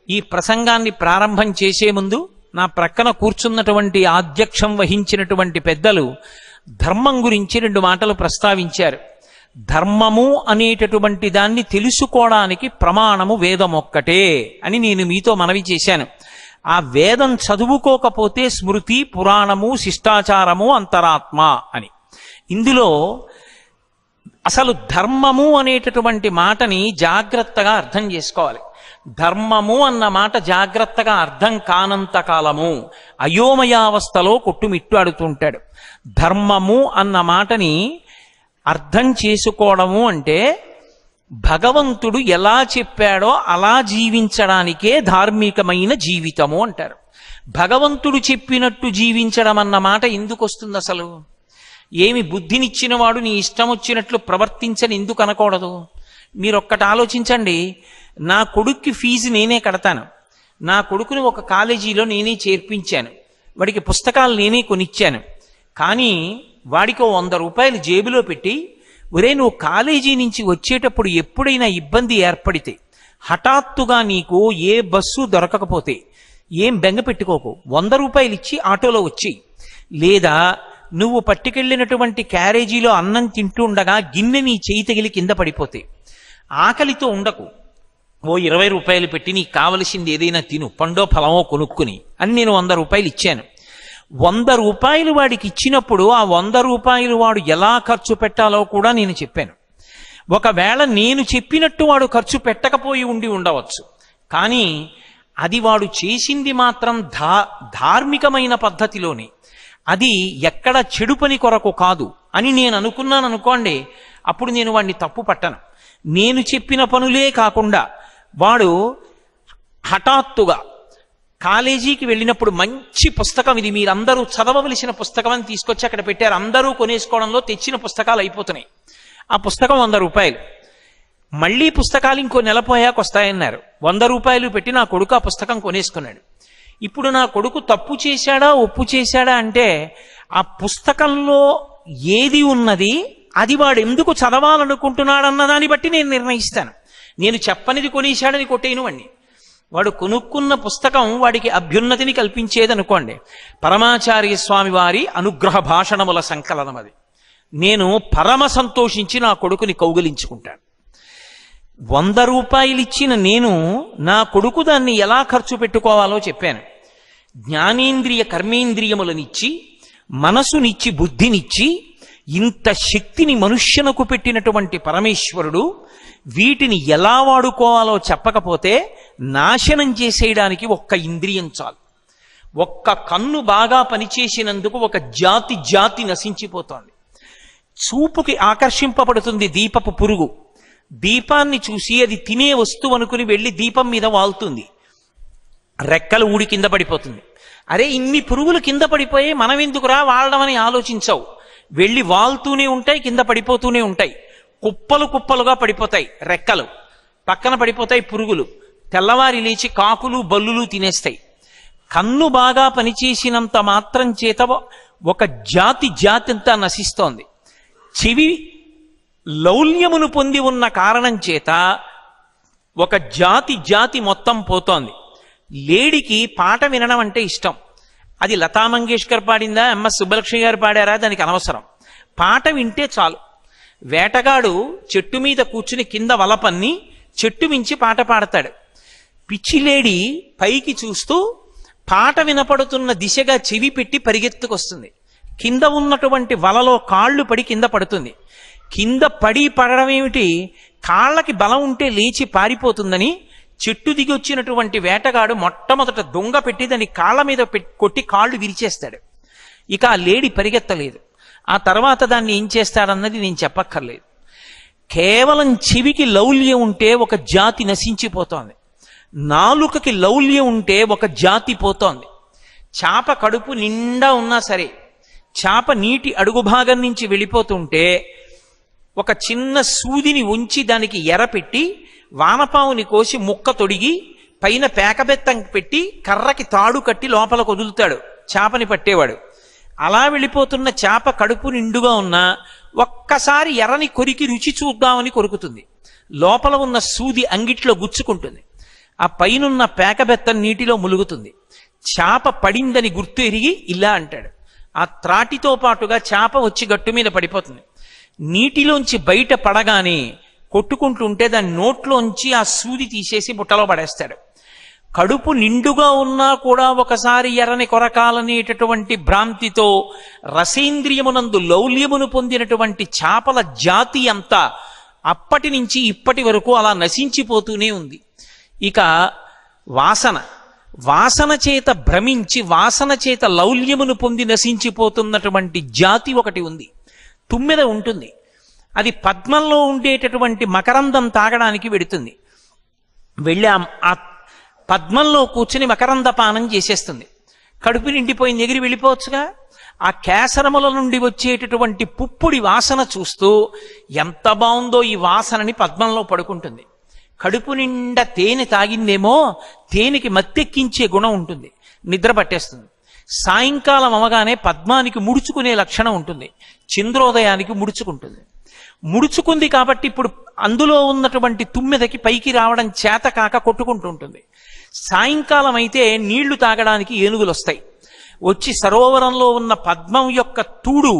ఈ ప్రసంగాన్ని ప్రారంభం చేసే ముందు నా ప్రక్కన కూర్చున్నటువంటి ఆధ్యక్షం వహించినటువంటి పెద్దలు ధర్మం గురించి 2 మాటలు ప్రస్తావించారు. ధర్మము అనేటటువంటి దాన్ని తెలుసుకోవడానికి ప్రమాణము వేదం ఒక్కటే అని నేను మీతో మనవి చేశాను. ఆ వేదం చదువుకోకపోతే స్మృతి, పురాణము, శిష్టాచారము, అంతరాత్మ అని. ఇందులో అసలు ధర్మము అనేటటువంటి మాటని జాగ్రత్తగా అర్థం చేసుకోవాలి. ధర్మము అన్న మాట జాగ్రత్తగా అర్థం కానంత కాలము అయోమయావస్థలో కొట్టుమిట్టాడుతుంటాడు. ధర్మము అన్న మాటని అర్థం చేసుకోవడము అంటే భగవంతుడు ఎలా చెప్పాడో అలా జీవించడానికే ధార్మికమైన జీవితము అంటారు. భగవంతుడు చెప్పినట్టు జీవించడం అన్న మాట ఎందుకు వస్తుంది అసలు? ఏమి బుద్ధినిచ్చిన వాడు నీ ఇష్టం వచ్చినట్లు ప్రవర్తించని ఎందుకు అనకూడదు? మీరొక్కటి ఆలోచించండి. నా కొడుక్కి ఫీజు నేనే కడతాను, నా కొడుకుని ఒక కాలేజీలో నేనే చేర్పించాను, వాడికి పుస్తకాలు నేనే కొనిచ్చాను. కానీ వాడికి 100 రూపాయలు జేబులో పెట్టి, ఒరే నువ్వు కాలేజీ నుంచి వచ్చేటప్పుడు ఎప్పుడైనా ఇబ్బంది ఏర్పడితే, హఠాత్తుగా నీకు ఏ బస్సు దొరకకపోతే ఏం బెంగ పెట్టుకోకు, 100 రూపాయలు ఇచ్చి ఆటోలో వచ్చి, లేదా నువ్వు పట్టుకెళ్ళినటువంటి క్యారేజీలో అన్నం తింటూ ఉండగా గిన్నె నీ చేయి తగిలి కింద పడిపోతే ఆకలితో ఉండకు, ఓ 20 రూపాయలు పెట్టి నీకు కావలసింది ఏదైనా తిను, పండో ఫలమో కొనుక్కుని అని నేను 100 రూపాయలు ఇచ్చాను. 100 రూపాయలు వాడికి ఇచ్చినప్పుడు ఆ 100 రూపాయలు వాడు ఎలా ఖర్చు పెట్టాలో కూడా నేను చెప్పాను. ఒకవేళ నేను చెప్పినట్టు వాడు ఖర్చు పెట్టకపోయి ఉండవచ్చు, కానీ అది వాడు చేసింది మాత్రం ధార్మికమైన పద్ధతిలోనే, అది ఎక్కడ చెడు పని కొరకు కాదు అని నేను అనుకున్నాను అనుకోండి, అప్పుడు నేను వాడిని తప్పు పట్టను. నేను చెప్పిన పనులే కాకుండా వాడు హఠాత్తుగా కాలేజీకి వెళ్ళినప్పుడు మంచి పుస్తకం, ఇది మీరందరూ చదవవలసిన పుస్తకం అని తీసుకొచ్చి అక్కడ పెట్టారు, అందరూ కొనేసుకోవడంలో తెచ్చిన పుస్తకాలు అయిపోతున్నాయి. ఆ పుస్తకం 100 రూపాయలు, మళ్ళీ పుస్తకాలు ఇంకో నెల పోయాక వస్తాయన్నారు. 100 రూపాయలు పెట్టి నా కొడుకు ఆ పుస్తకం కొనేసుకున్నాడు. ఇప్పుడు నా కొడుకు తప్పు చేశాడా ఒప్పు చేశాడా అంటే ఆ పుస్తకంలో ఏది ఉన్నది, అది వాడు ఎందుకు చదవాలనుకుంటున్నాడన్న దాన్ని బట్టి నేను నిర్ణయిస్తాను. నేను చెప్పనిది కొనేశాడని కొట్టేయను వాడిని. వాడు కొనుక్కున్న పుస్తకం వాడికి అభ్యున్నతిని కల్పించేదనుకోండి, పరమాచార్య స్వామి వారి అనుగ్రహ భాషణముల సంకలనం అది. నేను పరమ సంతోషించి నా కొడుకుని కౌగిలించుకుంటాను. 100 రూపాయలు ఇచ్చిన నేను నా కొడుకు దాన్ని ఎలా ఖర్చు పెట్టుకోవాలో చెప్పాను. జ్ఞానేంద్రియ కర్మేంద్రియములనిచ్చి, మనసునిచ్చి, బుద్ధినిచ్చి, ఇంత శక్తిని మనుష్యునకు పెట్టినటువంటి పరమేశ్వరుడు వీటిని ఎలా వాడుకోవాలో చెప్పకపోతే నాశనం చేసేయడానికి ఒక్క ఇంద్రియం చాలు. ఒక్క కన్ను బాగా పనిచేసినందుకు ఒక జాతి నశించిపోతోంది. చూపుకి ఆకర్షింపబడుతుంది దీపపు పురుగు. దీపాన్ని చూసి అది తినే వస్తువు అనుకుని వెళ్ళి దీపం మీద వాలుతుంది, రెక్కలు ఊడి కింద పడిపోతుంది. అరే ఇన్ని పురుగులు కింద పడిపోయి మనం ఎందుకురా వాడడం అని ఆలోచించవు. వెళ్ళి వాలుతూనే ఉంటాయి, కింద పడిపోతూనే ఉంటాయి, కుప్పలు కుప్పలుగా పడిపోతాయి, రెక్కలు పక్కన పడిపోతాయి పురుగులు. తెల్లవారి లేచి కాకులు బల్లులు తినేస్తాయి. కన్ను బాగా పనిచేసినంత మాత్రం చేత ఒక జాతి అంతా నశిస్తోంది. చెవి లౌల్యమును పొంది ఉన్న కారణం చేత ఒక జాతి మొత్తం పోతోంది. లేడికి పాట వినడం అంటే ఇష్టం. అది లతా మంగేష్కర్ పాడిందా, ఎంఎస్ సుబ్బలక్ష్మి గారు పాడారా, దానికి అనవసరం. పాట వింటే చాలు. వేటగాడు చెట్టు మీద కూర్చుని కింద వలపన్ని చెట్టు మించి పాట పాడతాడు. పిచ్చిలేడి పైకి చూస్తూ పాట వినపడుతున్న దిశగా చెవి పెట్టి పరిగెత్తుకొస్తుంది. కింద ఉన్నటువంటి వలలో కాళ్ళు పడి కింద పడుతుంది. కింద పడడం ఏమిటి, కాళ్ళకి బలం ఉంటే లేచి పారిపోతుందని చెట్టు దిగి వచ్చినటువంటి వేటగాడు మొట్టమొదట దొంగ పెట్టి దాన్ని కాళ్ళ మీద కొట్టి కాళ్ళు విరిచేస్తాడు. ఇక ఆ లేడి పరిగెత్తలేదు. ఆ తర్వాత దాన్ని ఏం చేస్తాడన్నది నేను చెప్పక్కర్లేదు. కేవలం చెవికి లౌల్యం ఉంటే ఒక జాతి నశించిపోతోంది. నాలుకకి లౌల్యం ఉంటే ఒక జాతి పోతోంది. చాప కడుపు నిండా ఉన్నా సరే, చాప నీటి అడుగు భాగం నుంచి వెళ్ళిపోతుంటే ఒక చిన్న సూదిని ఉంచి దానికి ఎర పెట్టి వానపావుని కోసి ముక్క తొడిగి పైన పేకబెత్తం పెట్టి కర్రకి తాడు కట్టి లోపలకు వదులుతాడు చాపని పట్టేవాడు. అలా వెళ్ళిపోతున్న చాప కడుపు నిండుగా ఉన్నా ఒక్కసారి ఎర్రని కొరికి రుచి చూద్దామని కొరుకుతుంది. లోపల ఉన్న సూది అంగిట్లో గుచ్చుకుంటుంది. ఆ పైనున్న పేకబెత్తం నీటిలో ములుగుతుంది. చేప పడిందని గుర్తు ఎరిగి ఇలా అంటాడు. ఆ త్రాటితో పాటుగా చేప వచ్చి గట్టు మీద పడిపోతుంది. నీటిలోంచి బయట పడగానే కొట్టుకుంటుంటే దాని నోట్లోంచి ఆ సూది తీసేసి బుట్టలో పడేస్తాడు. కడుపు నిండుగా ఉన్నా కూడా ఒకసారి ఎర్రని కొరకాలనేటటువంటి భ్రాంతితో రసేంద్రియమునందు లౌల్యమును పొందినటువంటి చేపల జాతి అంతా అప్పటి నుంచి ఇప్పటి వరకు అలా నశించిపోతూనే ఉంది. ఇక వాసన చేత భ్రమించి వాసన చేత లౌల్యమును పొంది నశించిపోతున్నటువంటి జాతి ఒకటి ఉంది. తుమ్మెద ఉంటుంది. అది పద్మంలో ఉండేటటువంటి మకరందం తాగడానికి వెడుతుంది. వెళ్ళి ఆ పద్మంలో కూర్చుని మకరంద పానం చేసేస్తుంది. కడుపు నిండిపోయింది, ఎగిరి వెళ్ళిపోవచ్చుగా. ఆ కేసరముల నుండి వచ్చేటటువంటి పుప్పుడి వాసన చూస్తూ ఎంత బాగుందో ఈ వాసనని పద్మంలో పడుకుంటుంది. కడుపు నిండా తేనె తాగిందేమో, తేనెకి మత్తెక్కించే గుణం ఉంటుంది, నిద్ర పట్టేస్తుంది. సాయంకాలం అవగానే పద్మానికి ముడుచుకునే లక్షణం ఉంటుంది, చంద్రోదయానికి ముడుచుకుంటుంది. ముడుచుకుంది కాబట్టి ఇప్పుడు అందులో ఉన్నటువంటి తుమ్మెదకి పైకి రావడం చేత కాక కొట్టుకుంటూ ఉంటుంది. సాయంకాలం అయితే నీళ్లు తాగడానికి ఏనుగులు వస్తాయి. వచ్చి సరోవరంలో ఉన్న పద్మం యొక్క తూడు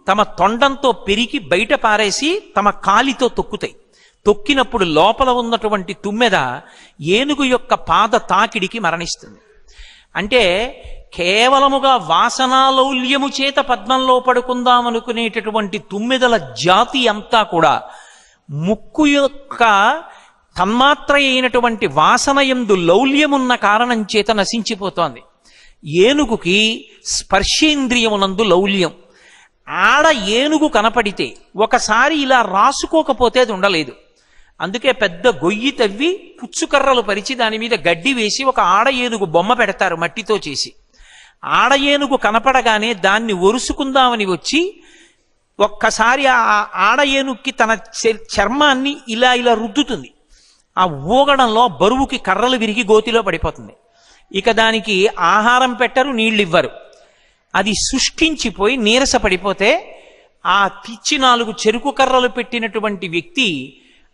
తమ తొండంతో పెరికి బయట పారేసి తమ కాలితో తొక్కుతాయి. తొక్కినప్పుడు లోపల ఉన్నటువంటి తుమ్మెద ఏనుగు యొక్క పాద తాకిడికి మరణిస్తుంది. అంటే కేవలముగా వాసనాలౌల్యము చేత పద్మంలో పడుకుందామనుకునేటటువంటి తుమ్మెదల జాతి అంతా కూడా ముక్కు యొక్క తన్మాత్ర అయినటువంటి వాసనయందు లౌల్యమున్న కారణం చేత నశించిపోతోంది. ఏనుగుకి స్పర్శేంద్రియమునందు లౌల్యం. ఆడ ఏనుగు కనపడితే ఒకసారి ఇలా రాసుకోకపోతే అది ఉండలేదు. అందుకే పెద్ద గొయ్యి తవ్వి పుచ్చుకర్రలు పరిచి దాని మీద గడ్డి వేసి ఒక ఆడ ఏనుగు బొమ్మ పెడతారు మట్టితో చేసి. ఆడ ఏనుగు కనపడగానే దాన్ని ఒరుసుకుందామని వచ్చి ఒక్కసారి ఆ ఆడ ఏనుగుకి తన చర్మాన్ని ఇలా ఇలా రుద్దుతుంది. ఆ ఊగడంలో బరువుకి కర్రలు విరిగి గోతిలో పడిపోతుంది. ఇక దానికి ఆహారం పెట్టరు, నీళ్ళు ఇవ్వరు. అది శుష్కించిపోయి నీరస పడిపోతే ఆ పిచ్చి 4 చెరుకు కర్రలు పెట్టినటువంటి వ్యక్తి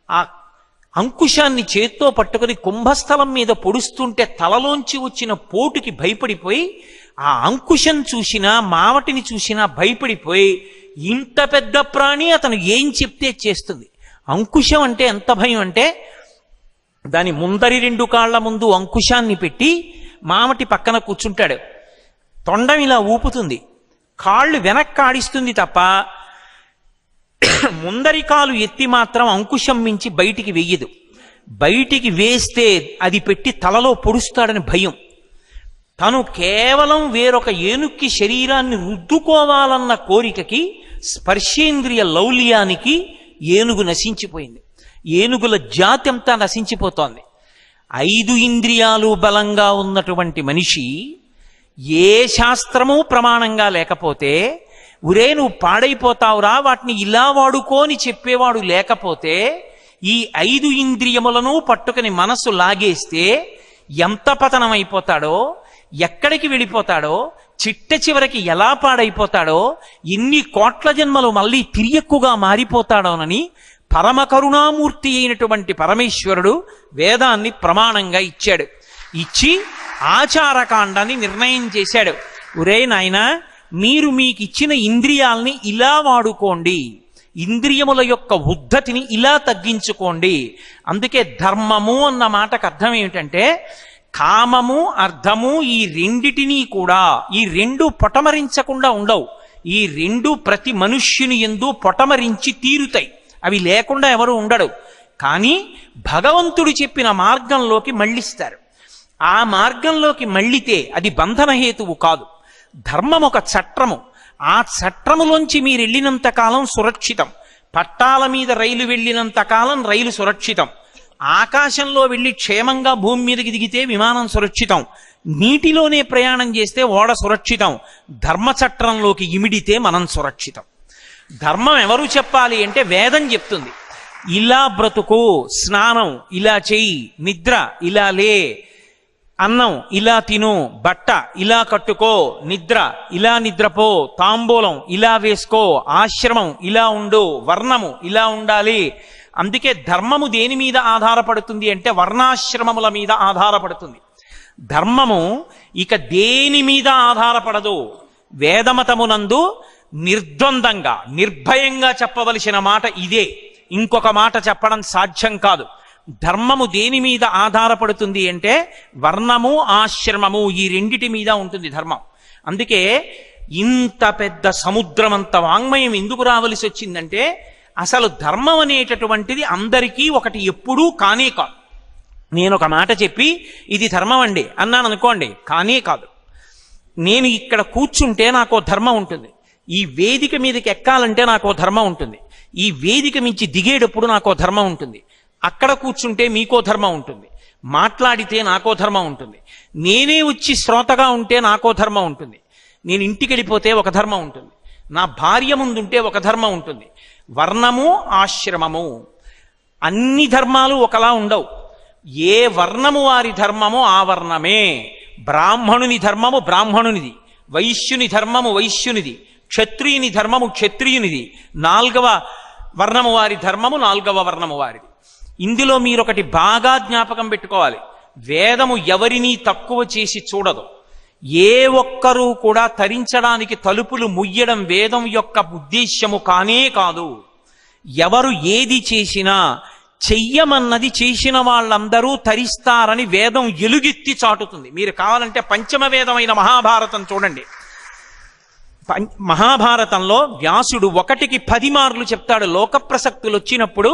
ఆ అంకుశాన్ని చేత్తో పట్టుకుని కుంభస్థలం మీద పొడుస్తుంటే తలలోంచి వచ్చిన పోటుకి భయపడిపోయి ఆ అంకుశం చూసినా మావటిని చూసినా భయపడిపోయి ఇంత పెద్ద ప్రాణి అతను ఏం చెప్తే చేస్తుంది. అంకుశం అంటే ఎంత భయం అంటే దాని ముందరి 2 కాళ్ల ముందు అంకుశాన్ని పెట్టి మావటి పక్కన కూర్చుంటాడు. తొండం ఇలా ఊపుతుంది, కాళ్ళు వెనక్కి ఆడిస్తుంది తప్ప ముందరి కాలు ఎత్తి మాత్రం అంకుశం మించి బయటికి వెయ్యదు. బయటికి వేస్తే అది పెట్టి తలలో పొడుస్తాడని భయం. తను కేవలం వేరొక ఏనుక్కి శరీరాన్ని రుద్దుకోవాలన్న కోరికకి స్పర్శేంద్రియ లౌల్యానికి ఏనుగు నశించిపోయింది. ఏనుగుల జాతి అంతా నశించిపోతోంది. 5 ఇంద్రియాలు బలంగా ఉన్నటువంటి మనిషి ఏ శాస్త్రము ప్రమాణంగా లేకపోతే ఉరే నువ్వు పాడైపోతావురా వాటిని ఇలా వాడుకోని చెప్పేవాడు లేకపోతే ఈ 5 ఇంద్రియములను పట్టుకుని మనస్సు లాగేస్తే ఎంత పతనమైపోతాడో, ఎక్కడికి వెళ్ళిపోతాడో, చిట్ట చివరికి ఎలా పాడైపోతాడో, ఎన్ని కోట్ల జన్మలు మళ్ళీ తిరియక్కుగా మారిపోతాడోనని పరమ కరుణామూర్తి అయినటువంటి పరమేశ్వరుడు వేదాన్ని ప్రమాణంగా ఇచ్చాడు. ఇచ్చి ఆచారకాండాన్ని నిర్ణయం చేశాడు. ఒరే నాయనా, మీరు మీకు ఇచ్చిన ఇంద్రియాల్ని ఇలా వాడుకోండి, ఇంద్రియముల యొక్క ఉద్ధతిని ఇలా తగ్గించుకోండి. అందుకే ధర్మము అన్న మాటకు అర్థం ఏమిటంటే కామము అర్థము ఈ రెండిటినీ కూడా, ఈ 2 పొటమరించకుండా ఉండవు. ఈ 2 ప్రతి మనుష్యుని యందు పొటమరించి తీరుతాయి. అవి లేకుండా ఎవరు ఉండడు. కానీ భగవంతుడు చెప్పిన మార్గంలోకి మళ్ళిస్తారు. ఆ మార్గంలోకి మళ్ళితే అది బంధనహేతువు కాదు. ధర్మం ఒక చట్రము. ఆ చట్రములోంచి మీరు వెళ్ళినంత కాలం సురక్షితం. పట్టాల మీద రైలు వెళ్ళినంత కాలం రైలు సురక్షితం. ఆకాశంలో వెళ్ళి క్షేమంగా భూమి మీదకి దిగితే విమానం సురక్షితం. నీటిలోనే ప్రయాణం చేస్తే ఓడ సురక్షితం. ధర్మచట్రంలోకి ఇమిడితే మనం సురక్షితం. ధర్మం ఎవరు చెప్పాలి అంటే వేదం చెప్తుంది. ఇలా బ్రతుకు, స్నానం ఇలా చెయ్యి, నిద్ర ఇలా లే, అన్నం ఇలా తిను, బట్ట ఇలా కట్టుకో, నిద్ర ఇలా నిద్రపో, తాంబూలం ఇలా వేసుకో, ఆశ్రమం ఇలా ఉండు, వర్ణము ఇలా ఉండాలి అందుకే ధర్మము దేని మీద ఆధారపడుతుంది అంటే వర్ణాశ్రమముల మీద ఆధారపడుతుంది. ధర్మము ఇక దేని మీద ఆధారపడదు. వేదమతమునందు నిర్ద్వందంగా నిర్భయంగా చెప్పవలసిన మాట ఇదే, ఇంకొక మాట చెప్పడం సాధ్యం కాదు. ధర్మము దేని మీద ఆధారపడుతుంది అంటే వర్ణము ఆశ్రమము ఈ రెండిటి మీద ఉంటుంది ధర్మం. అందుకే ఇంత పెద్ద సముద్రమంత వాంగ్మయం ఎందుకు రావలసి వచ్చిందంటే అసలు ధర్మం అనేటటువంటిది అందరికీ ఒకటి ఎప్పుడూ కానే కాదు. నేను ఒక మాట చెప్పి ఇది ధర్మం అండి అన్నాను అనుకోండి, కానే కాదు. నేను ఇక్కడ కూర్చుంటే నాకు ధర్మం ఉంటుంది, ఈ వేదిక మీదకి ఎక్కాలంటే నాకు ధర్మం ఉంటుంది, ఈ వేదిక మించి దిగేటప్పుడు నాకో ధర్మం ఉంటుంది, అక్కడ కూర్చుంటే మీకో ధర్మం ఉంటుంది, మాట్లాడితే నాకో ధర్మం ఉంటుంది, నేనే వచ్చి శ్రోతగా ఉంటే నాకో ధర్మం ఉంటుంది, నేను ఇంటికి వెళ్ళిపోతే ఒక ధర్మం ఉంటుంది, నా భార్య ముందుంటే ఒక ధర్మం ఉంటుంది. వర్ణము ఆశ్రమము అన్ని ధర్మాలు ఒకలా ఉండవు. ఏ వర్ణము వారి ధర్మము ఆ వర్ణమే. బ్రాహ్మణుని ధర్మము బ్రాహ్మణునిది, వైశ్యుని ధర్మము వైశ్యునిది, క్షత్రియుని ధర్మము క్షత్రియునిది, 4వ వర్ణము వారి ధర్మము 4వ వర్ణము వారిది. ఇందులో మీరొకటి బాగా జ్ఞాపకం పెట్టుకోవాలి, వేదము ఎవరినీ తక్కువ చేసి చూడదు. ఏ ఒక్కరూ కూడా తరించడానికి తలుపులు ముయ్యడం వేదం యొక్క ఉద్దేశ్యము కానే కాదు. ఎవరు ఏది చేసినా చెయ్యమన్నది చేసిన వాళ్ళందరూ తరిస్తారని వేదం ఎలుగెత్తి చాటుతుంది. మీరు కావాలంటే పంచమ వేదమైన మహాభారతం చూడండి. మహాభారతంలో వ్యాసుడు 1కి 10 మార్లు చెప్తాడు. లోక ప్రసక్తులు వచ్చినప్పుడు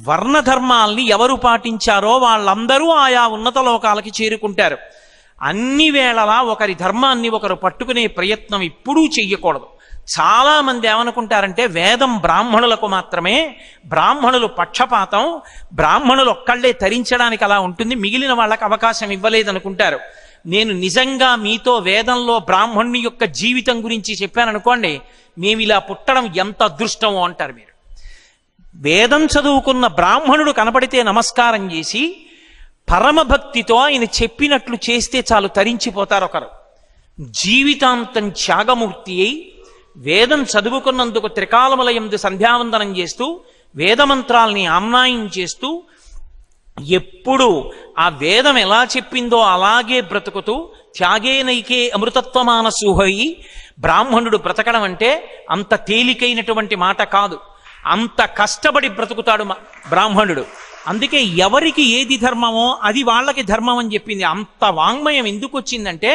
వర్ణధర్మాల్ని ఎవరు పాటించారో వాళ్ళందరూ ఆయా ఉన్నత లోకాలకి చేరుకుంటారు. అన్ని వేళలా ఒకరి ధర్మాన్ని ఒకరు పట్టుకునే ప్రయత్నం ఎప్పుడూ చెయ్యకూడదు. చాలా మంది ఏమనుకుంటారంటే వేదం బ్రాహ్మణులకు మాత్రమే, బ్రాహ్మణులు పక్షపాతం, బ్రాహ్మణులు ఒక్కళ్లే తరించడానికి అలా ఉంటుంది, మిగిలిన వాళ్ళకి అవకాశం ఇవ్వలేదనుకుంటారు. నేను నిజంగా మీతో వేదంలో బ్రాహ్మణుని యొక్క జీవితం గురించి చెప్పాననుకోండి, మేము ఇలా పుట్టడం ఎంత అదృష్టమో అంటారు మీరు. వేదం చదువుకున్న బ్రాహ్మణుడు కనపడితే నమస్కారం చేసి పరమభక్తితో ఆయన చెప్పినట్లు చేస్తే చాలు తరించిపోతారు ఒకరు. జీవితాంతం త్యాగమూర్తి అయి వేదం చదువుకున్నందుకు త్రికాలముల యందు సంధ్యావందనం చేస్తూ వేదమంత్రాల్ని ఆమ్నాయం చేస్తూ ఎప్పుడు ఆ వేదం ఎలా చెప్పిందో అలాగే బ్రతుకుతూ త్యాగేనైకే అమృతత్వమానసూహయి బ్రాహ్మణుడు బ్రతకడం అంటే అంత తేలికైనటువంటి మాట కాదు. అంత కష్టపడి బ్రతుకుతాడు బ్రాహ్మణుడు. అందుకే ఎవరికి ఏది ధర్మమో అది వాళ్ళకి ధర్మం అని చెప్పింది. అంత వాంగ్మయం ఎందుకు వచ్చిందంటే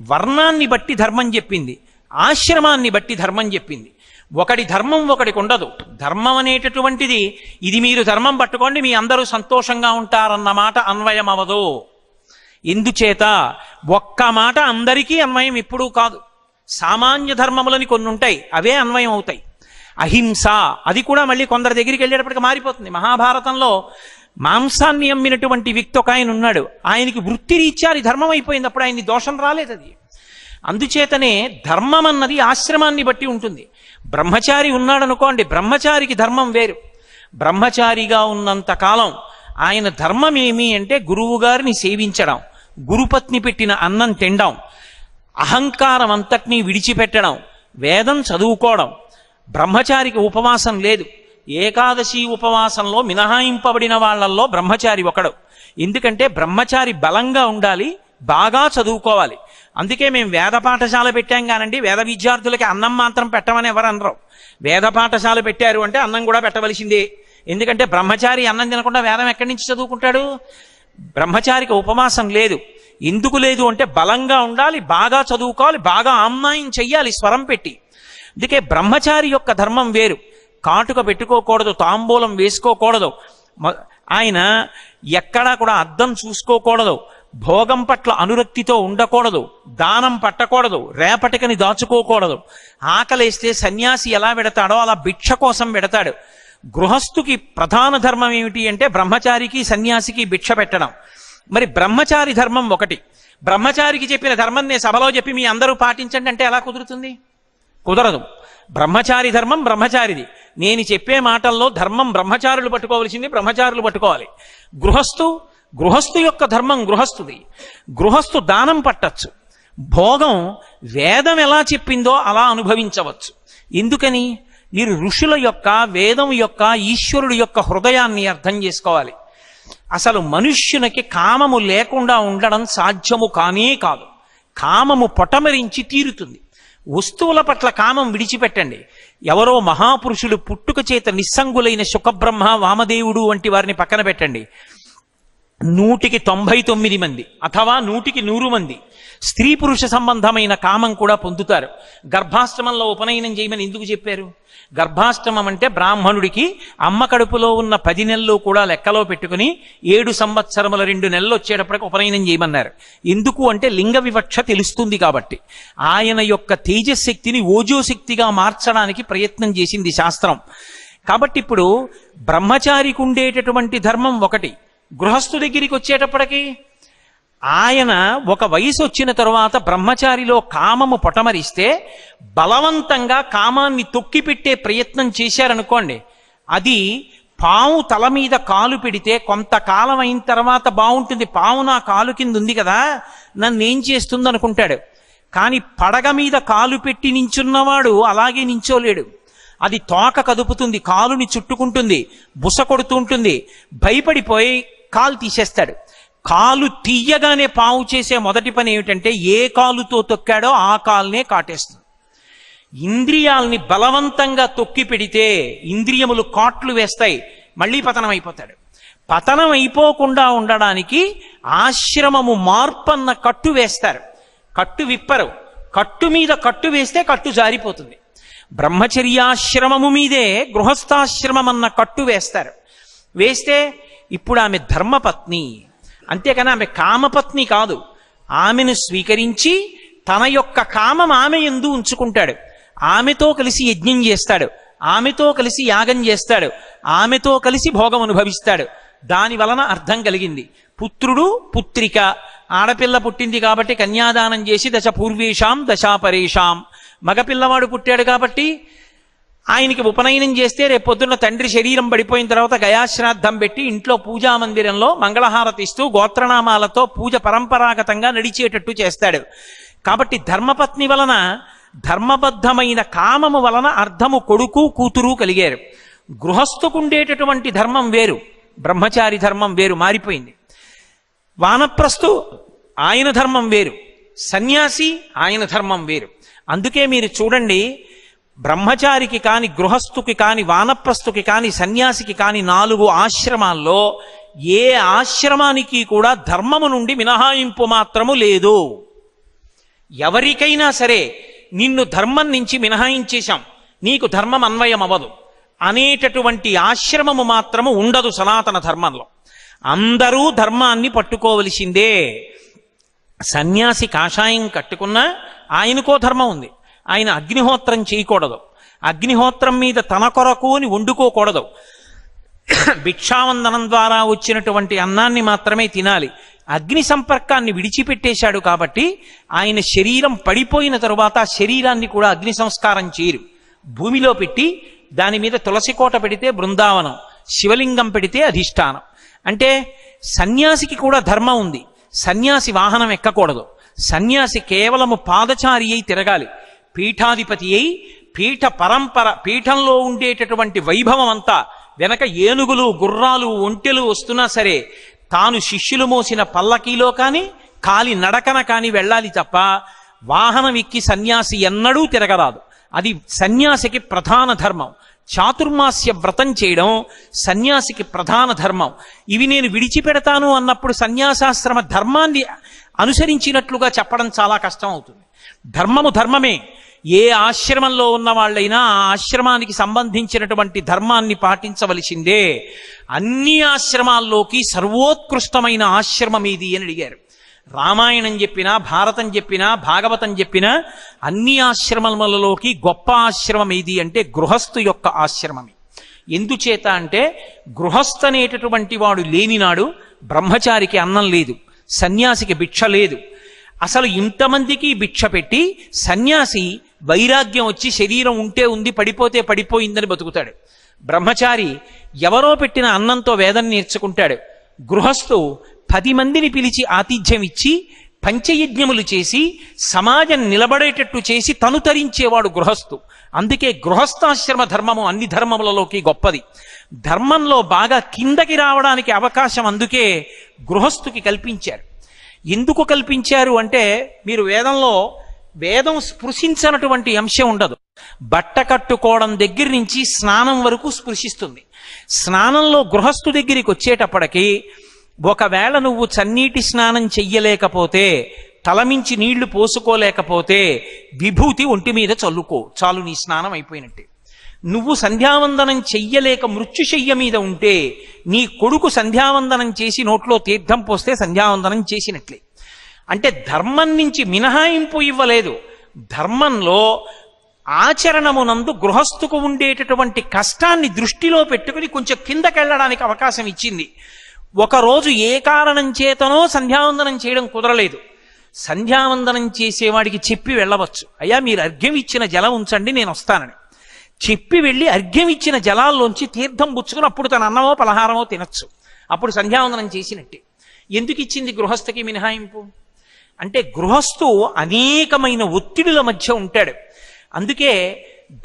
వర్ణాన్ని బట్టి ధర్మం చెప్పింది, ఆశ్రమాన్ని బట్టి ధర్మం చెప్పింది. ఒకటి ధర్మం ఒకటికి ఉండదు. ధర్మం అనేటటువంటిది ఇది మీరు ధర్మం పట్టుకోండి మీ అందరూ సంతోషంగా ఉంటారన్న మాట అన్వయం అవ్వదు. ఎందుచేత ఒక్క మాట అందరికీ అన్వయం ఎప్పుడూ కాదు. సామాన్య ధర్మములని కొన్ని ఉంటాయి, అవే అన్వయం అవుతాయి. అహింస అది కూడా మళ్ళీ కొందరి దగ్గరికి వెళ్ళేటప్పటికి మారిపోతుంది. మహాభారతంలో మాంసాన్ని అమ్మినటువంటి వ్యక్తి ఒక ఆయన ఉన్నాడు, ఆయనకి వృత్తి రీత్యా ధర్మం అయిపోయింది, అప్పుడు ఆయన్ని దోషం రాలేదు. అది అందుచేతనే ధర్మం అన్నది ఆశ్రమాన్ని బట్టి ఉంటుంది. బ్రహ్మచారి ఉన్నాడనుకోండి, బ్రహ్మచారికి ధర్మం వేరు. బ్రహ్మచారిగా ఉన్నంత కాలం ఆయన ధర్మం ఏమి అంటే గురువు గారిని సేవించడం, గురుపత్ని పెట్టిన అన్నం తినడం, అహంకారం అంతటినీ విడిచిపెట్టడం, వేదం చదువుకోవడం. బ్రహ్మచారికి ఉపవాసం లేదు. ఏకాదశి ఉపవాసంలో మినహాయింపబడిన వాళ్ళల్లో బ్రహ్మచారి ఒకడు. ఎందుకంటే బ్రహ్మచారి బలంగా ఉండాలి, బాగా చదువుకోవాలి. అందుకే మేము వేద పాఠశాల పెట్టాం కానండి, వేద విద్యార్థులకి అన్నం మాత్రం పెట్టమని ఎవరు అనరు. వేద పాఠశాల పెట్టారు అంటే అన్నం కూడా పెట్టవలసిందే. ఎందుకంటే బ్రహ్మచారి అన్నం తినకుండా వేదం ఎక్కడి నుంచి చదువుకుంటాడు? బ్రహ్మచారికి ఉపవాసం లేదు. ఎందుకు లేదు అంటే బలంగా ఉండాలి, బాగా చదువుకోవాలి, బాగా ఆమ్నాయం చెయ్యాలి స్వరం పెట్టి. అందుకే బ్రహ్మచారి యొక్క ధర్మం వేరు. కాటుక పెట్టుకోకూడదు, తాంబూలం వేసుకోకూడదు, ఆయన ఎక్కడా కూడా అద్దం చూసుకోకూడదు, భోగం పట్ల అనురక్తితో ఉండకూడదు, దానం పట్టకూడదు, రేపటికని దాచుకోకూడదు. ఆకలేస్తే సన్యాసి ఎలా పెడతాడో అలా భిక్ష కోసం పెడతాడు. గృహస్థుకి ప్రధాన ధర్మం ఏమిటి అంటే బ్రహ్మచారికి సన్యాసికి భిక్ష పెట్టడం. మరి బ్రహ్మచారి ధర్మం ఒకటి. బ్రహ్మచారికి చెప్పిన ధర్మం నేను సభలో చెప్పి మీ అందరూ పాటించండి అంటే ఎలా కుదురుతుంది? కుదరదు. బ్రహ్మచారి ధర్మం బ్రహ్మచారిది. నేను చెప్పే మాటల్లో ధర్మం బ్రహ్మచారులు పట్టుకోవలసింది బ్రహ్మచారులు పట్టుకోవాలి. గృహస్థు యొక్క ధర్మం గృహస్థుది. గృహస్థు దానం పట్టచ్చు, భోగం వేదం ఎలా చెప్పిందో అలా అనుభవించవచ్చు. ఎందుకని? మీరు ఋషుల యొక్క, వేదం యొక్క, ఈశ్వరుడు యొక్క హృదయాన్ని అర్థం చేసుకోవాలి. అసలు మనుష్యునికి కామము లేకుండా ఉండడం సాధ్యము కానే కాదు. కామము పొటమరించి తీరుతుంది. వస్తువుల పట్ల కామం విడిచిపెట్టండి. ఎవరో మహాపురుషులు పుట్టుక చేత నిస్సంగులైన శుకబ్రహ్మ, వామదేవుడు వంటి వారిని పక్కన పెట్టండి. 199 మంది అథవా 100 మంది స్త్రీ పురుష సంబంధమైన కామం కూడా పొందుతారు. గర్భాష్టమంలో ఉపనయనం చేయమని ఎందుకు చెప్పారు? గర్భాష్టమం అంటే బ్రాహ్మణుడికి అమ్మ కడుపులో ఉన్న 10 నెలలు కూడా లెక్కలో పెట్టుకుని 7 సంవత్సరముల 2 నెలలు వచ్చేటప్పటికి ఉపనయనం చేయమన్నారు. ఎందుకు అంటే లింగ వివక్ష తెలుస్తుంది కాబట్టి. ఆయన యొక్క తేజశక్తిని ఓజోశక్తిగా మార్చడానికి ప్రయత్నం చేసింది శాస్త్రం. కాబట్టి ఇప్పుడు బ్రహ్మచారికి ఉండేటటువంటి ధర్మం ఒకటి. గృహస్థు దగ్గరికి వచ్చేటప్పటికి ఆయన ఒక వయసు వచ్చిన తరువాత బ్రహ్మచారిలో కామము పొటమరిస్తే బలవంతంగా కామాన్ని తొక్కిపెట్టే ప్రయత్నం చేశారనుకోండి, అది పాము తల మీద కాలు పెడితే కొంతకాలం అయిన తర్వాత బాగుంటుంది. పాము నా కాలు కింద ఉంది కదా, నన్నేం చేస్తుంది అనుకుంటాడు. కానీ పడగ మీద కాలు పెట్టి నించున్నవాడు అలాగే నించోలేడు. అది తోక కదుపుతుంది, కాలుని చుట్టుకుంటుంది, బుస కొడుతూ ఉంటుంది. భయపడిపోయి కాలు తీసేస్తాడు. కాలు తీయగానే పాము చేసే మొదటి పని ఏమిటంటే ఏ కాలుతో తొక్కాడో ఆ కాలునే కాటేస్తుంది. ఇంద్రియాల్ని బలవంతంగా తొక్కి పెడితే ఇంద్రియములు కాట్లు వేస్తాయి, మళ్ళీ పతనం అయిపోతాడు. పతనం అయిపోకుండా ఉండడానికి ఆశ్రమము మార్పన్న కట్టు వేస్తారు. కట్టు విప్పరు. కట్టు మీద కట్టు వేస్తే కట్టు జారిపోతుంది. బ్రహ్మచర్యాశ్రమము మీదే గృహస్థాశ్రమం అన్న కట్టు వేస్తారు. వేస్తే ఇప్పుడు ఆమె ధర్మపత్ని, అంతేకాని ఆమె కామపత్ని కాదు. ఆమెను స్వీకరించి తన యొక్క కామం ఆమె యందు ఉంచుకుంటాడు. ఆమెతో కలిసి యజ్ఞం చేస్తాడు, ఆమెతో కలిసి యాగం చేస్తాడు, ఆమెతో కలిసి భోగం అనుభవిస్తాడు. దాని వలన అర్థం కలిగింది. పుత్రుడు పుత్రిక, ఆడపిల్ల పుట్టింది కాబట్టి కన్యాదానం చేసి దశ పూర్వేషాం దశాపరేషాం. మగపిల్లవాడు పుట్టాడు కాబట్టి ఆయనకి ఉపనయనం చేస్తే రేపొద్దున్న తండ్రి శరీరం పడిపోయిన తర్వాత గయాశ్రాద్ధం పెట్టి ఇంట్లో పూజా మందిరంలో మంగళహారతి ఇస్తూ గోత్రనామాలతో పూజ పరంపరాగతంగా నడిచేటట్టు చేస్తాడు. కాబట్టి ధర్మపత్ని వలన, ధర్మబద్ధమైన కామము వలన అర్థము కొడుకు కూతురు కలిగారు. గృహస్థుకుండేటటువంటి ధర్మం వేరు, బ్రహ్మచారి ధర్మం వేరు, మారిపోయింది. వానప్రస్థు ఆయన ధర్మం వేరు, సన్యాసి ఆయన ధర్మం వేరు. అందుకే మీరు చూడండి, బ్రహ్మచారికి కాని, గృహస్థుకి కాని, వానప్రస్థుకి కాని, సన్యాసికి కాని 4 ఆశ్రమాల్లో ఏ ఆశ్రమానికి కూడా ధర్మము నుండి మినహాయింపు మాత్రము లేదు. ఎవరికైనా సరే నిన్ను ధర్మం నుంచి మినహాయించేశాం, నీకు ధర్మం అన్వయం అవ్వదు అనేటటువంటి ఆశ్రమము మాత్రము ఉండదు సనాతన ధర్మంలో. అందరూ ధర్మాన్ని పట్టుకోవలసిందే. సన్యాసి కాషాయం కట్టుకున్నా ఆయనకో ధర్మం ఉంది. ఆయన అగ్నిహోత్రం చేయకూడదు, అగ్నిహోత్రం మీద తన కొరకు అని వండుకోకూడదు. భిక్షావందనం ద్వారా వచ్చినటువంటి అన్నాన్ని మాత్రమే తినాలి. అగ్ని సంపర్కాన్ని విడిచిపెట్టేశాడు కాబట్టి ఆయన శరీరం పడిపోయిన తరువాత ఆ శరీరాన్ని కూడా అగ్ని సంస్కారం చేయరు. భూమిలో పెట్టి దాని మీద తులసి కోట పెడితే బృందావనం, శివలింగం పెడితే అధిష్టానం. అంటే సన్యాసికి కూడా ధర్మం ఉంది. సన్యాసి వాహనం ఎక్కకూడదు. సన్యాసి కేవలము పాదచారి అయి తిరగాలి. పీఠాధిపతి అయి పీఠ పరంపర, పీఠంలో ఉండేటటువంటి వైభవం అంతా వెనక ఏనుగులు, గుర్రాలు, ఒంటెలు వస్తున్నా సరే తాను శిష్యులు మోసిన పల్లకీలో కానీ కాలి నడకన కానీ వెళ్ళాలి తప్ప వాహనం ఎక్కి సన్యాసి ఎన్నడూ తిరగరాదు. అది సన్యాసికి ప్రధాన ధర్మం. చాతుర్మాస్య వ్రతం చేయడం సన్యాసికి ప్రధాన ధర్మం. ఇవి నేను విడిచిపెడతాను అన్నప్పుడు సన్యాసాశ్రమ ధర్మాన్ని అనుసరించినట్లుగా చెప్పడం చాలా కష్టం అవుతుంది. ధర్మము ధర్మమే. ఏ ఆశ్రమంలో ఉన్న వాళ్ళైనా ఆ ఆశ్రమానికి సంబంధించినటువంటి ధర్మాన్ని పాటించవలసిందే. అన్ని ఆశ్రమాల్లోకి సర్వోత్కృష్టమైన ఆశ్రమం ఏది అని అడిగారు. రామాయణం చెప్పినా, భారతం చెప్పినా, భాగవతం చెప్పినా అన్ని ఆశ్రమములలోకి గొప్ప ఆశ్రమం ఏది అంటే గృహస్థు యొక్క ఆశ్రమమే. ఎందుచేత అంటే గృహస్థ అనేటటువంటి వాడు లేనినాడు బ్రహ్మచారికి అన్నం లేదు, సన్యాసికి భిక్ష లేదు. అసలు ఇంతమందికి భిక్ష పెట్టి సన్యాసి వైరాగ్యం వచ్చి శరీరం ఉంటే ఉంది, పడిపోతే పడిపోయిందని బతుకుతాడు. బ్రహ్మచారి ఎవరో పెట్టిన అన్నంతో వేదం నేర్చుకుంటాడు. గృహస్థు 10 మందిని పిలిచి ఆతిథ్యం ఇచ్చి పంచయజ్ఞములు చేసి సమాజం నిలబడేటట్టు చేసి తను తరించేవాడు గృహస్థు. అందుకే గృహస్థాశ్రమ ధర్మము అన్ని ధర్మములలోకి గొప్పది. ధర్మంలో బాగా కిందకి రావడానికి అవకాశం అందుకే గృహస్థుకి కల్పించారు. ఎందుకు కల్పించారు అంటే, మీరు వేదం స్పృశించనటువంటి అంశం ఉండదు. బట్ట కట్టుకోవడం దగ్గర నుంచి స్నానం వరకు స్పృశిస్తుంది. స్నానంలో గృహస్థు దగ్గరికి వచ్చేటప్పటికి, ఒకవేళ నువ్వు చన్నీటి స్నానం చెయ్యలేకపోతే, తలమించి నీళ్లు పోసుకోలేకపోతే, విభూతి ఒంటి మీద చల్లుకో, చాలు, నీ స్నానం అయిపోయినట్టే. నువ్వు సంధ్యావందనం చెయ్యలేక మృత్యుశయ్య మీద ఉంటే, నీ కొడుకు సంధ్యావందనం చేసి నోట్లో తీర్థం పోస్తే సంధ్యావందనం చేసినట్లే. అంటే ధర్మం నుంచి మినహాయింపు ఇవ్వలేదు. ధర్మంలో ఆచరణమునందు గృహస్థుకు ఉండేటటువంటి కష్టాన్ని దృష్టిలో పెట్టుకుని కొంచెం కిందకెళ్ళడానికి అవకాశం ఇచ్చింది. ఒకరోజు ఏ కారణం చేతనో సంధ్యావందనం చేయడం కుదరలేదు. సంధ్యావందనం చేసేవాడికి చెప్పి వెళ్ళవచ్చు, అయ్యా మీరు అర్ఘ్యం ఇచ్చిన జలం ఉంచండి, నేను వస్తానని చెప్పి వెళ్ళి అర్ఘ్యం ఇచ్చిన జలాల్లోంచి తీర్థం పుచ్చుకుని అప్పుడు తన అన్నమో పలహారమో తినచ్చు. అప్పుడు సంధ్యావందనం చేసినట్టే. ఎందుకు ఇచ్చింది గృహస్థకి మినహాయింపు అంటే, గృహస్థు అనేకమైన ఒత్తిడుల మధ్య ఉంటాడు. అందుకే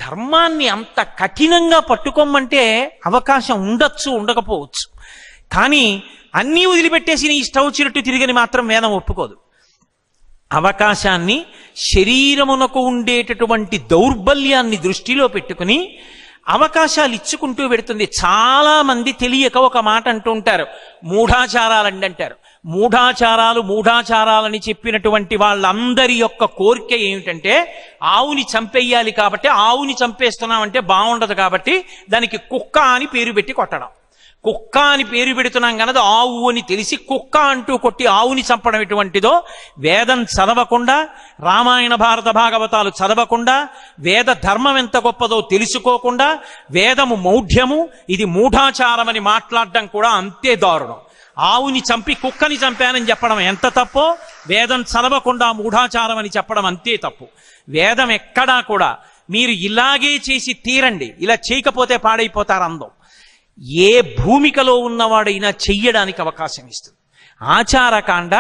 ధర్మాన్ని అంత కఠినంగా పట్టుకోమంటే అవకాశం ఉండొచ్చు, ఉండకపోవచ్చు. కానీ అన్నీ వదిలిపెట్టేసి నీ ఇష్టం వచ్చినట్టు తిరిగని మాత్రం వేదం ఒప్పుకోదు. అవకాశాన్ని, శరీరమునకు ఉండేటటువంటి దౌర్బల్యాన్ని దృష్టిలో పెట్టుకుని అవకాశాలు ఇచ్చుకుంటూ పెడుతుంది. చాలా మంది తెలియక ఒక మాట అంటూ ఉంటారు, మూఢాచారాలండి అంటారు. మూఢాచారాలని చెప్పినటువంటి వాళ్ళందరి యొక్క కోరిక ఏమిటంటే, ఆవుని చంపేయాలి కాబట్టి, ఆవుని చంపేస్తున్నామంటే బాగుండదు కాబట్టి దానికి కుక్క అని పేరు పెట్టి కొట్టడం. కుక్క అని పేరు పెడుతున్నాం కనుక ఆవు అని తెలిసి కుక్క అంటూ కొట్టి ఆవుని చంపడం ఎటువంటిదో, వేదం చదవకుండా, రామాయణ భారత భాగవతాలు చదవకుండా, వేద ధర్మం ఎంత గొప్పదో తెలుసుకోకుండా, వేదము మౌఢ్యము, ఇది మూఢాచారమని మాట్లాడడం కూడా అంతే దారుణం. ఆవుని చంపి కుక్కని చంపానని చెప్పడం ఎంత తప్పో, వేదం చదవకుండా మూఢాచారం అని చెప్పడం అంతే తప్పు. వేదం ఎక్కడా కూడా మీరు ఇలాగే చేసి తీరండి, ఇలా చేయకపోతే పాడైపోతారు అందం, ఏ భూమికలో ఉన్నవాడైనా చెయ్యడానికి అవకాశం ఇస్తుంది. ఆచారకాండ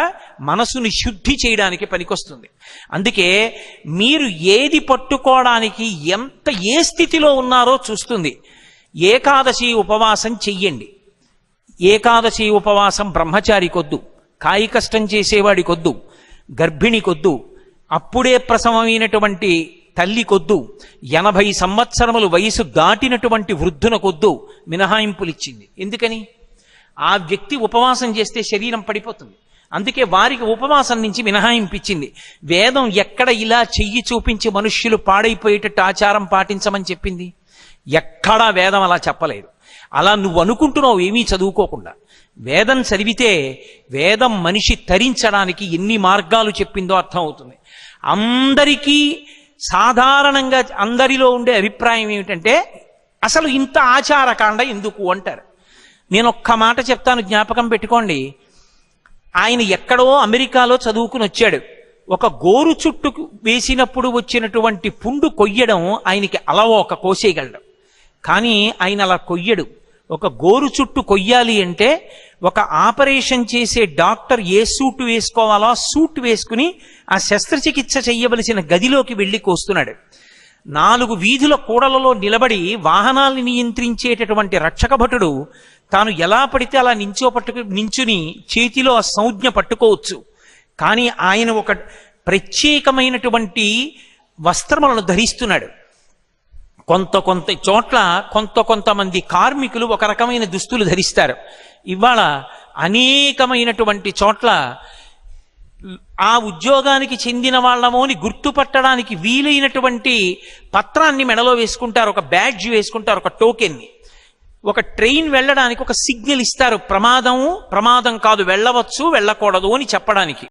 మనసుని శుద్ధి చేయడానికి పనికొస్తుంది. అందుకే మీరు ఏది పట్టుకోవడానికి ఏ స్థితిలో ఉన్నారో చూస్తుంది. ఏకాదశి ఉపవాసం చెయ్యండి. ఏకాదశి ఉపవాసం బ్రహ్మచారికొద్దు, కాయి కష్టం చేసేవాడికొద్దు, గర్భిణికొద్దు, అప్పుడే ప్రసవమైనటువంటి తల్లికొద్దు, 80 సంవత్సరములు వయసు దాటినటువంటి వృద్ధునకొద్దు మినహాయింపులిచ్చింది. ఎందుకని? ఆ వ్యక్తి ఉపవాసం చేస్తే శరీరం పడిపోతుంది. అందుకే వారికి ఉపవాసం నుంచి మినహాయింపించింది. వేదం ఎక్కడ ఇలా చెయ్యి చూపించి మనుష్యులు పాడైపోయేటట్టు ఆచారం పాటించమని చెప్పింది? ఎక్కడా వేదం అలా చెప్పలేదు. అలా నువ్వు అనుకుంటున్నావు ఏమీ చదువుకోకుండా. వేదం చదివితే వేదం మనిషి తరించడానికి ఎన్ని మార్గాలు చెప్పిందో అర్థం అవుతుంది. అందరికీ సాధారణంగా అందరిలో ఉండే అభిప్రాయం ఏమిటంటే, అసలు ఇంత ఆచారకాండ ఎందుకు అంటారు. నేను ఒక్క మాట చెప్తాను, జ్ఞాపకం పెట్టుకోండి. ఆయన ఎక్కడో అమెరికాలో చదువుకుని వచ్చాడు. ఒక గోరు చుట్టు వేసినప్పుడు వచ్చినటువంటి పుండు కొయ్యడం ఆయనకి అలవోక, కోసేయగలడు. కానీ ఆయన అలా కొయ్యడు. ఒక గోరు చుట్టు కొయ్యాలి అంటే ఒక ఆపరేషన్ చేసే డాక్టర్ ఏ సూట్ వేసుకోవాలో ఆ సూట్ వేసుకుని ఆ శస్త్రచికిత్స చెయ్యవలసిన గదిలోకి వెళ్ళి కోస్తున్నాడు. 4 వీధుల కూడలలో నిలబడి వాహనాల్ని నియంత్రించేటటువంటి రక్షక భటుడు తాను ఎలా పడితే అలా నించుని చేతిలో ఆ సంజ్ఞ పట్టుకోవచ్చు. కానీ ఆయన ఒక ప్రత్యేకమైనటువంటి వస్త్రములను ధరిస్తున్నాడు. కొంతమంది కార్మికులు ఒక రకమైన దుస్తులు ధరిస్తారు. ఇవాళ అనేకమైనటువంటి చోట్ల ఆ ఉద్యోగానికి చెందిన వాళ్ళమోని గుర్తుపట్టడానికి వీలైనటువంటి పత్రాన్ని మెడలో వేసుకుంటారు, ఒక బ్యాడ్జ్ వేసుకుంటారు, ఒక టోకెన్ని. ఒక ట్రైన్ వెళ్ళడానికి ఒక సిగ్నల్ ఇస్తారు, ప్రమాదం కాదు, వెళ్ళవచ్చు వెళ్ళకూడదు అని చెప్పడానికి.